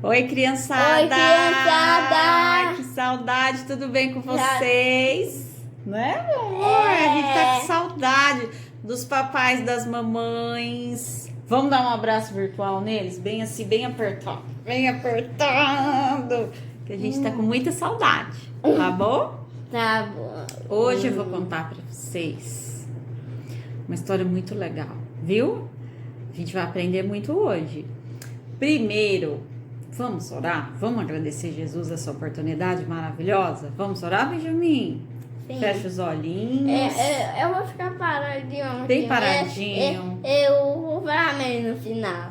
Oi, criançada! Oi, criançada! Ai, que saudade, tudo bem com vocês? Né, meu amor? A gente tá com saudade dos papais, das mamães. Vamos dar um abraço virtual neles? Bem assim, bem apertado. Bem apertado. Que a gente tá com muita saudade, tá bom? Tá bom. Hoje eu vou contar pra vocês uma história muito legal, viu? A gente vai aprender muito hoje. Primeiro, vamos orar? Vamos agradecer Jesus essa oportunidade maravilhosa? Vamos orar, Benjamin? Sim. Fecha os olhinhos. Eu vou ficar paradinho. Bem aqui, paradinho. Eu vou falar mesmo no final.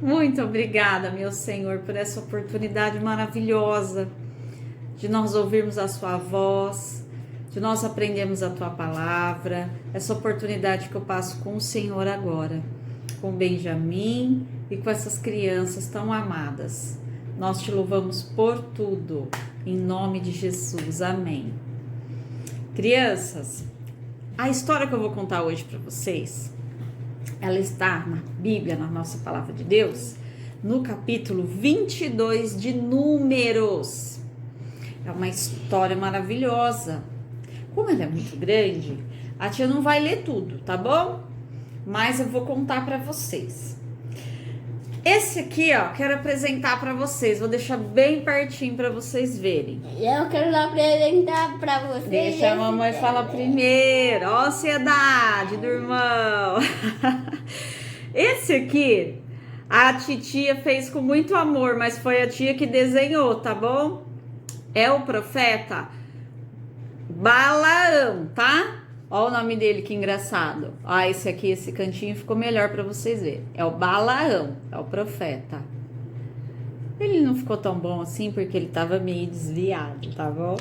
Muito obrigada, meu Senhor, por essa oportunidade maravilhosa de nós ouvirmos a sua voz, de nós aprendermos a tua palavra, essa oportunidade que eu passo com o Senhor agora, com Benjamin e com essas crianças tão amadas. Nós te louvamos por tudo, em nome de Jesus, amém. Crianças, a história que eu vou contar hoje para vocês, ela está na Bíblia, na nossa palavra de Deus, no capítulo 22 de Números. É uma história maravilhosa. Como ela é muito grande, a tia não vai ler tudo, tá bom? Mas eu vou contar para vocês. Esse aqui, ó, quero apresentar para vocês. Vou deixar bem pertinho para vocês verem. Eu quero apresentar pra vocês. Deixa a mamãe falar primeiro. Ó a ansiedade do irmão. Esse aqui, a titia fez com muito amor, mas foi a tia que desenhou, tá bom? É o profeta Balaão, tá? Ó o nome dele, que engraçado. Ó, esse aqui, esse cantinho ficou melhor para vocês verem. É o Balaão, é o profeta. Ele não ficou tão bom assim porque ele tava meio desviado, tá bom?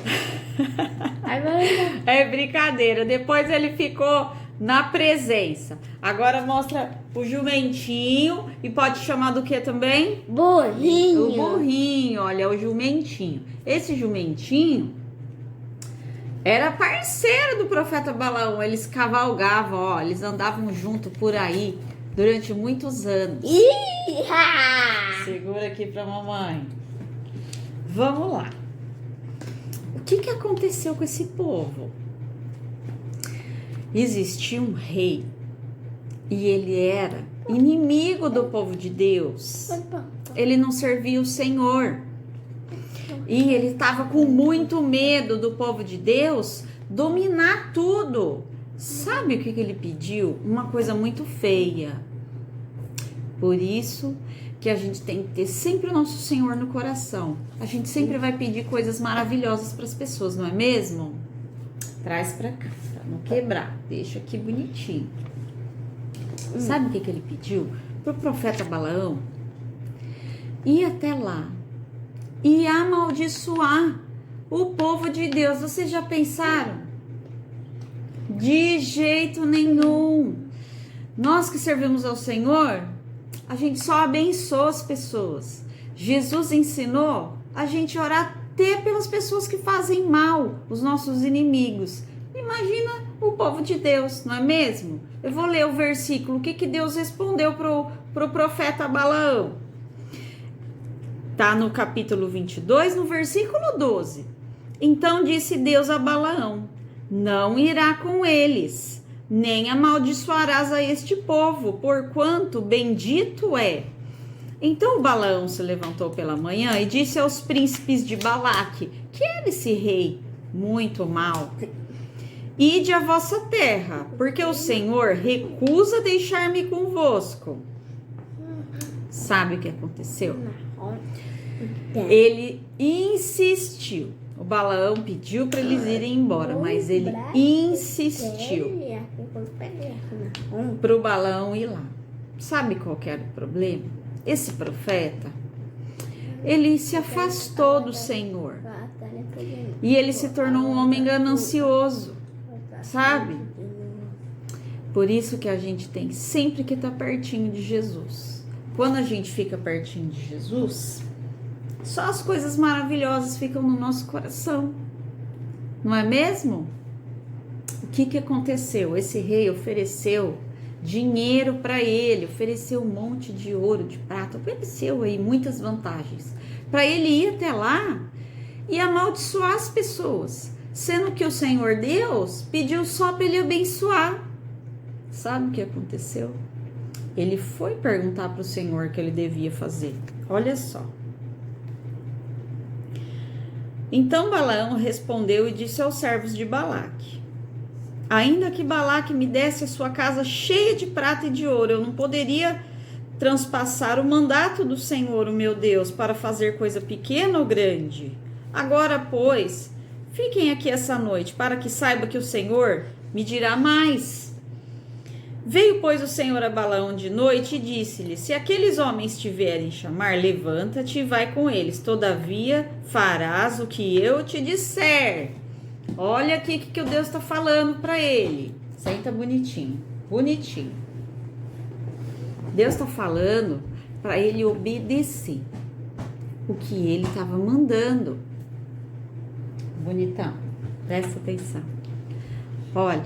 É brincadeira. Depois ele ficou na presença. Agora mostra o jumentinho e pode chamar do que também? Burrinho. O burrinho, olha, o jumentinho. Esse jumentinho era parceiro do profeta Balaão. Eles cavalgavam, ó, eles andavam junto por aí durante muitos anos. Iha! Segura aqui pra mamãe. Vamos lá. O que aconteceu com esse povo? Existia um rei e ele era inimigo do povo de Deus. Ele não servia o Senhor. E ele estava com muito medo do povo de Deus dominar tudo. Sabe o que ele pediu? Uma coisa muito feia. Por isso que a gente tem que ter sempre o nosso Senhor no coração. A gente sempre vai pedir coisas maravilhosas para as pessoas, não é mesmo? Traz para cá, para não quebrar. Deixa aqui bonitinho. Sabe o que ele pediu? Pro profeta Balaão ir até lá e amaldiçoar o povo de Deus. Vocês já pensaram? De jeito nenhum. Nós que servimos ao Senhor, a gente só abençoa as pessoas. Jesus ensinou a gente orar até pelas pessoas que fazem mal, os nossos inimigos. Imagina o povo de Deus, não é mesmo? Eu vou ler o versículo. O que Deus respondeu pro profeta Balaão? Tá no capítulo 22, no versículo 12. Então disse Deus a Balaão: não irá com eles, nem amaldiçoarás a este povo, porquanto bendito é. Então o Balaão se levantou pela manhã e disse aos príncipes de Balaque, que era esse rei muito mau: ide à vossa terra, porque o Senhor recusa deixar-me convosco. Sabe o que aconteceu? Ele insistiu. O Balaão pediu para eles irem embora, mas ele insistiu para o Balaão ir lá. Sabe qual que era o problema? Esse profeta, ele se afastou do Senhor e ele se tornou um homem ganancioso, sabe? Por isso que a gente tem sempre que estar pertinho de Jesus. Quando a gente fica pertinho de Jesus, só as coisas maravilhosas ficam no nosso coração, não é mesmo? O que aconteceu? Esse rei ofereceu dinheiro para ele, ofereceu um monte de ouro, de prata, ofereceu aí muitas vantagens para ele ir até lá e amaldiçoar as pessoas, sendo que o Senhor Deus pediu só para ele abençoar. Sabe o que aconteceu? Ele foi perguntar para o Senhor o que ele devia fazer. Olha só. Então Balaão respondeu e disse aos servos de Balaque: ainda que Balaque me desse a sua casa cheia de prata e de ouro, eu não poderia transpassar o mandato do Senhor, o meu Deus, para fazer coisa pequena ou grande. Agora, pois, fiquem aqui essa noite, para que saiba que o Senhor me dirá mais. Veio, pois, o Senhor a Balaão de noite e disse-lhe: se aqueles homens te vierem chamar, levanta-te e vai com eles. Todavia, farás o que eu te disser. Olha aqui o que o Deus está falando para ele. Senta bonitinho, bonitinho. Deus está falando para ele obedecer o que ele estava mandando. Bonitão, presta atenção. Olha,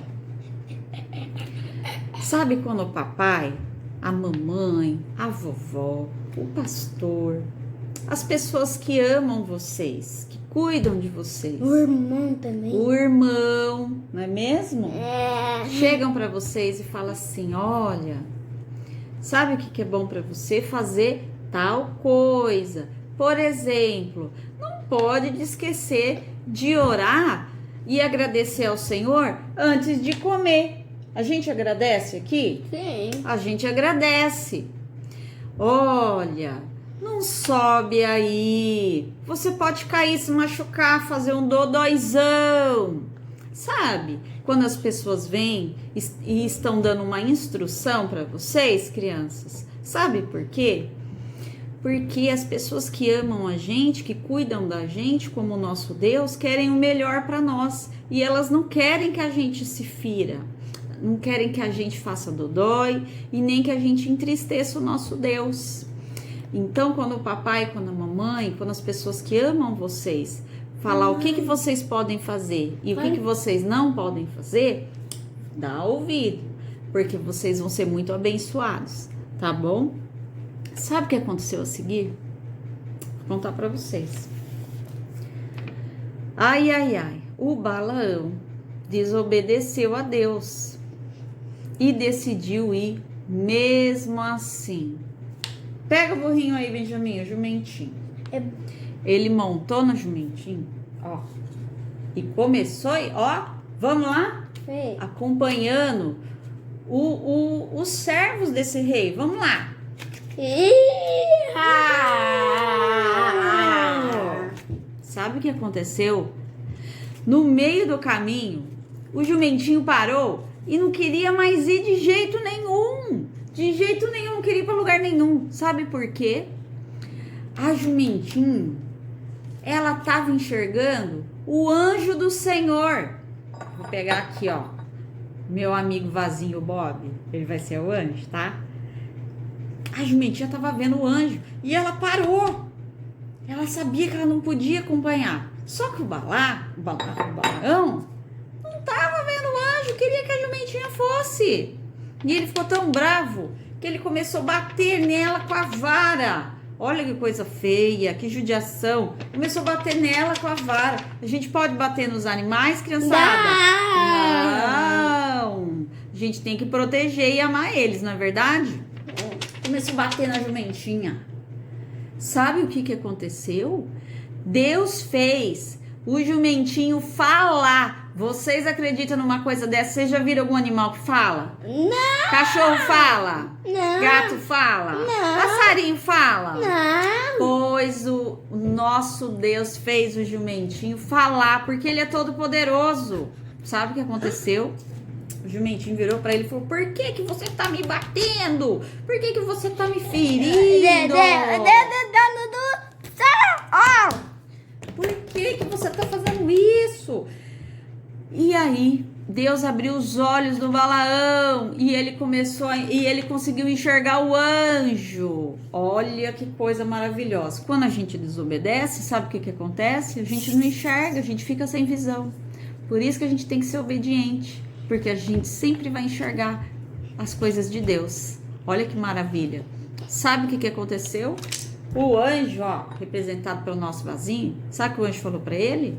sabe quando o papai, a mamãe, a vovó, o pastor, as pessoas que amam vocês, que cuidam de vocês, O irmão também. o irmão, não é mesmo? É. Chegam para vocês e falam assim: olha, sabe o que é bom para você? Fazer tal coisa. Por exemplo, não pode esquecer de orar e agradecer ao Senhor antes de comer. A gente agradece aqui? Sim. A gente agradece. Olha, não sobe aí. Você pode cair, se machucar, fazer um dodóizão. Sabe? Quando as pessoas vêm e estão dando uma instrução para vocês, crianças, sabe por quê? Porque as pessoas que amam a gente, que cuidam da gente como o nosso Deus, querem o melhor para nós. E elas não querem que a gente se fira, não querem que a gente faça dodói e nem que a gente entristeça o nosso Deus. Então, quando o papai, quando a mamãe, quando as pessoas que amam vocês falar o que vocês podem fazer e o que vocês não podem fazer, dá ouvido, porque vocês vão ser muito abençoados, tá bom? Sabe o que aconteceu a seguir? Vou contar para vocês. Ai, ai, ai, o Balaão desobedeceu a Deus e decidiu ir mesmo assim. Pega o burrinho aí, Benjamin, o jumentinho. Ele montou no jumentinho, ó, e começou, ó, vamos lá? Sim. Acompanhando os servos desse rei, vamos lá. Sabe o que aconteceu? No meio do caminho, o jumentinho parou e não queria mais ir de jeito nenhum. De jeito nenhum, não queria ir para lugar nenhum. Sabe por quê? A jumentinho, ela estava enxergando o anjo do Senhor. Vou pegar aqui, ó, meu amigo Vazinho Bob. Ele vai ser o anjo, tá? A jumentinha estava vendo o anjo e ela parou. Ela sabia que ela não podia acompanhar. Só que o Balaão não estava vendo o anjo, queria que a jumentinha fosse. E ele ficou tão bravo que ele começou a bater nela com a vara. Olha que coisa feia, que judiação. Começou a bater nela com a vara. A gente pode bater nos animais, criançada? Não! A gente tem que proteger e amar eles, não é verdade? Começou a bater na jumentinha. Sabe o que aconteceu? Deus fez o jumentinho falar. Vocês acreditam numa coisa dessa? Vocês já viram algum animal que fala? Não. Cachorro fala? Não. Gato fala? Não. Passarinho fala? Não. Pois o nosso Deus fez o jumentinho falar, porque ele é todo poderoso. Sabe o que aconteceu? O jumentinho virou pra ele e falou: por que você tá me batendo? Por que você tá me ferindo? Por que você tá fazendo isso? E aí, Deus abriu os olhos do Balaão e ele conseguiu enxergar o anjo. Olha que coisa maravilhosa. Quando a gente desobedece, sabe o que acontece? A gente não enxerga, a gente fica sem visão. Por isso que a gente tem que ser obediente, porque a gente sempre vai enxergar as coisas de Deus. Olha que maravilha. Sabe o que aconteceu? O anjo, ó, representado pelo nosso vasinho, sabe o que o anjo falou para ele?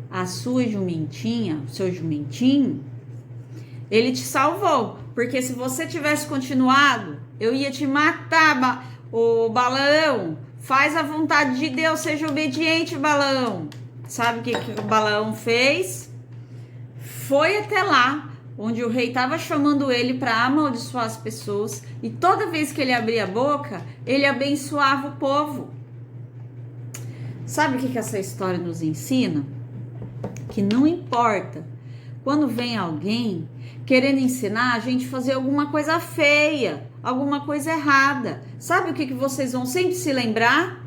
A sua jumentinha, o seu jumentinho, ele te salvou. Porque se você tivesse continuado, eu ia te matar, o Balaão. Faz a vontade de Deus, seja obediente, Balaão. Sabe o que o Balaão fez? Foi até lá, onde o rei estava chamando ele para amaldiçoar as pessoas. E toda vez que ele abria a boca, ele abençoava o povo. Sabe o que essa história nos ensina? Que não importa quando vem alguém querendo ensinar a gente a fazer alguma coisa feia, alguma coisa errada. Sabe o que vocês vão sempre se lembrar?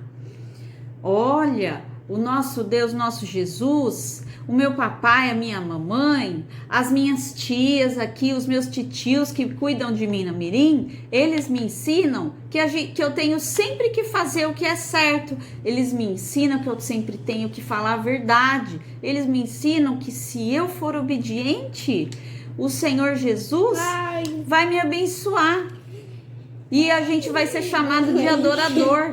Olha, o nosso Deus, nosso Jesus, o meu papai, a minha mamãe, as minhas tias aqui, os meus titios que cuidam de mim na Mirim, eles me ensinam que eu tenho sempre que fazer o que é certo. Eles me ensinam que eu sempre tenho que falar a verdade. Eles me ensinam que se eu for obediente, o Senhor Jesus vai me abençoar. E a gente vai ser chamado de adorador.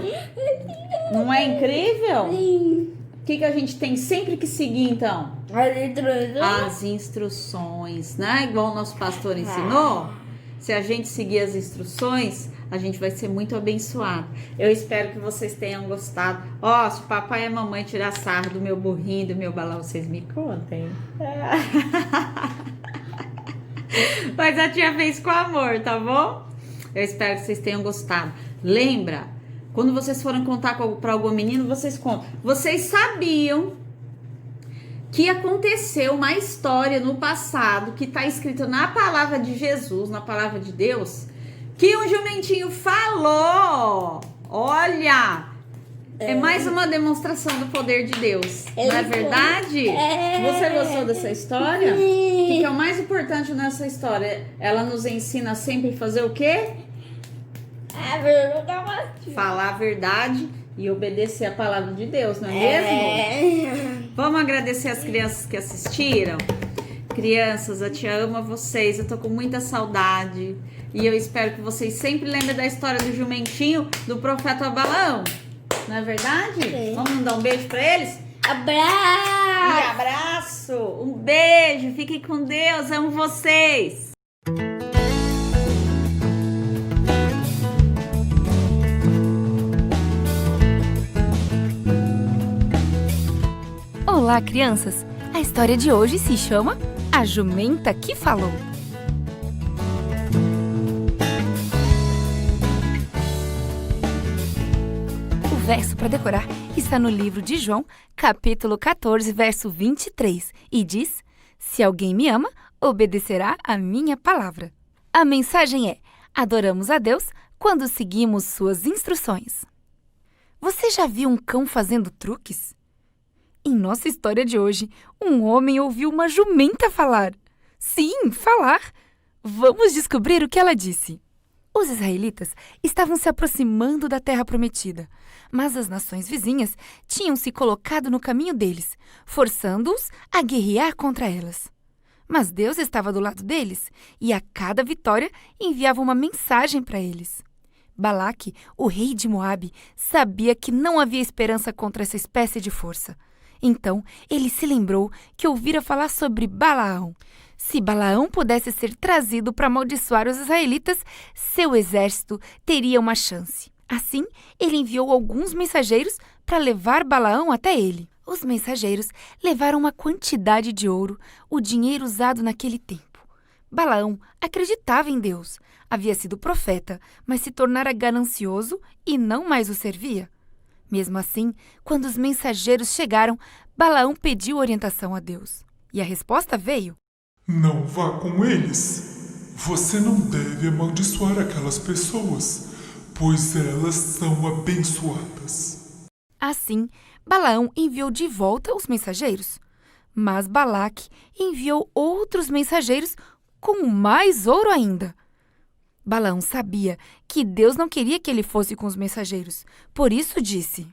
Não é incrível? O que a gente tem sempre que seguir, então? As instruções, né? Igual o nosso pastor ensinou. Se a gente seguir as instruções, a gente vai ser muito abençoado. Eu espero que vocês tenham gostado. Ó, se o papai e a mamãe tirar sarro do meu burrinho, do meu balão, vocês me contem. Mas a tia fez com amor, tá bom? Eu espero que vocês tenham gostado. Lembra, quando vocês forem contar para algum menino, vocês contam. Vocês sabiam que aconteceu uma história no passado, que está escrito na palavra de Jesus, na palavra de Deus, que um jumentinho falou. Olha, é mais uma demonstração do poder de Deus. Não é verdade? Você gostou dessa história? O que é o mais importante nessa história? Ela nos ensina sempre a fazer o quê? Falar a verdade e obedecer a palavra de Deus, não é mesmo? Vamos agradecer as crianças que assistiram? Crianças, a tia ama vocês, eu tô com muita saudade. E eu espero que vocês sempre lembrem da história do jumentinho do profeta Balaão. Não é verdade? Sim. Vamos mandar um beijo pra eles? Abraço! E abraço! Um beijo, fiquem com Deus, amo vocês! Olá, crianças! A história de hoje se chama A Jumenta que Falou. O verso para decorar está no livro de João, capítulo 14, verso 23, e diz: Se alguém me ama, obedecerá a minha palavra. A mensagem é: adoramos a Deus quando seguimos suas instruções. Você já viu um cão fazendo truques? Em nossa história de hoje, um homem ouviu uma jumenta falar. Sim, falar! Vamos descobrir o que ela disse. Os israelitas estavam se aproximando da terra prometida, mas as nações vizinhas tinham se colocado no caminho deles, forçando-os a guerrear contra elas. Mas Deus estava do lado deles e a cada vitória enviava uma mensagem para eles. Balaque, o rei de Moabe, sabia que não havia esperança contra essa espécie de força. Então, ele se lembrou que ouvira falar sobre Balaão. Se Balaão pudesse ser trazido para amaldiçoar os israelitas, seu exército teria uma chance. Assim, ele enviou alguns mensageiros para levar Balaão até ele. Os mensageiros levaram uma quantidade de ouro, o dinheiro usado naquele tempo. Balaão acreditava em Deus, havia sido profeta, mas se tornara ganancioso e não mais o servia. Mesmo assim, quando os mensageiros chegaram, Balaão pediu orientação a Deus. E a resposta veio: Não vá com eles. Você não deve amaldiçoar aquelas pessoas, pois elas são abençoadas. Assim, Balaão enviou de volta os mensageiros. Mas Balaque enviou outros mensageiros com mais ouro ainda. Balaão sabia que Deus não queria que ele fosse com os mensageiros. Por isso disse: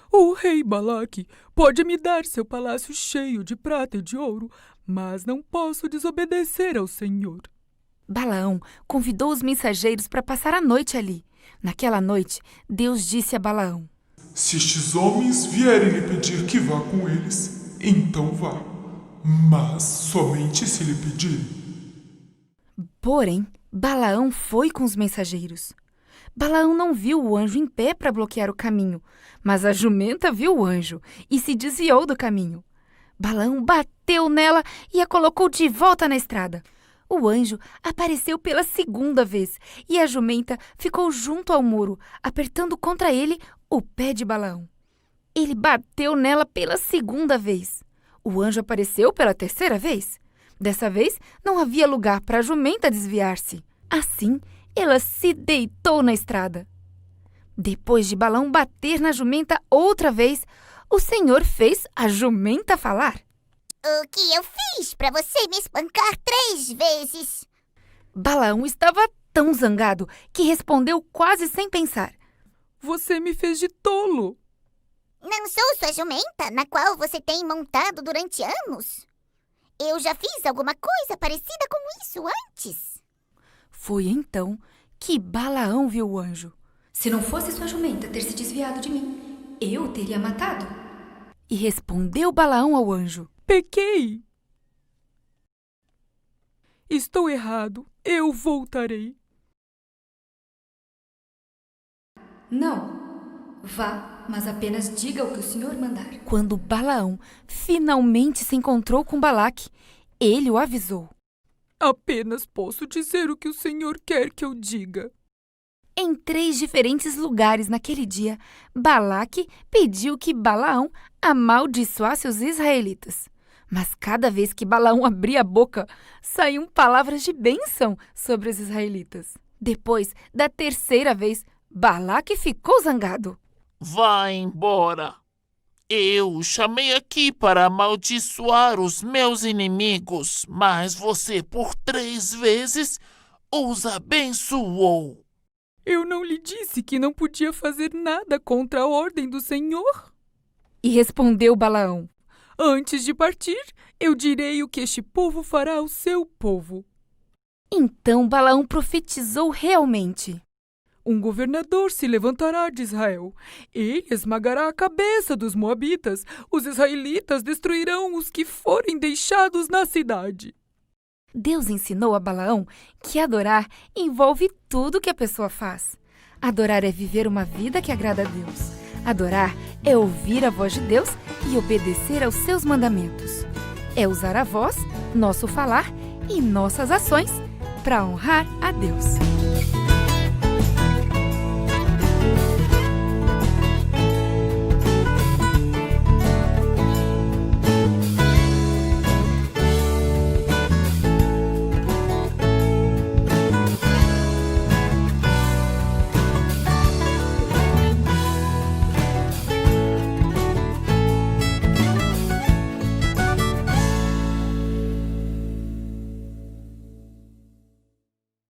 O rei Balaque pode me dar seu palácio cheio de prata e de ouro, mas não posso desobedecer ao Senhor. Balaão convidou os mensageiros para passar a noite ali. Naquela noite, Deus disse a Balaão: Se estes homens vierem lhe pedir que vá com eles, então vá, mas somente se lhe pedirem. Porém, Balaão foi com os mensageiros. Balaão não viu o anjo em pé para bloquear o caminho, mas a jumenta viu o anjo e se desviou do caminho. Balaão bateu nela e a colocou de volta na estrada. O anjo apareceu pela segunda vez e a jumenta ficou junto ao muro, apertando contra ele o pé de Balaão. Ele bateu nela pela segunda vez. O anjo apareceu pela terceira vez. Dessa vez, não havia lugar para a jumenta desviar-se. Assim, ela se deitou na estrada. Depois de Balaão bater na jumenta outra vez, o Senhor fez a jumenta falar. O que eu fiz para você me espancar 3 vezes? Balaão estava tão zangado que respondeu quase sem pensar. Você me fez de tolo. Não sou sua jumenta, na qual você tem montado durante anos? Eu já fiz alguma coisa parecida com isso antes. Foi então que Balaão viu o anjo. Se não fosse sua jumenta ter se desviado de mim, eu o teria matado. E respondeu Balaão ao anjo. Pequei. Estou errado. Eu voltarei. Não, vá, mas apenas diga o que o Senhor mandar. Quando Balaão finalmente se encontrou com Balaque, ele o avisou. Apenas posso dizer o que o Senhor quer que eu diga. Em 3 diferentes lugares naquele dia, Balaque pediu que Balaão amaldiçoasse os israelitas. Mas cada vez que Balaão abria a boca, saíam palavras de bênção sobre os israelitas. Depois da terceira vez, Balaque ficou zangado. Vá embora. Eu o chamei aqui para amaldiçoar os meus inimigos, mas você por 3 vezes os abençoou. Eu não lhe disse que não podia fazer nada contra a ordem do Senhor? E respondeu Balaão. Antes de partir, eu direi o que este povo fará ao seu povo. Então Balaão profetizou realmente. Um governador se levantará de Israel. Ele esmagará a cabeça dos moabitas. Os israelitas destruirão os que forem deixados na cidade. Deus ensinou a Balaão que adorar envolve tudo que a pessoa faz. Adorar é viver uma vida que agrada a Deus. Adorar é ouvir a voz de Deus e obedecer aos seus mandamentos. É usar a voz, nosso falar e nossas ações para honrar a Deus.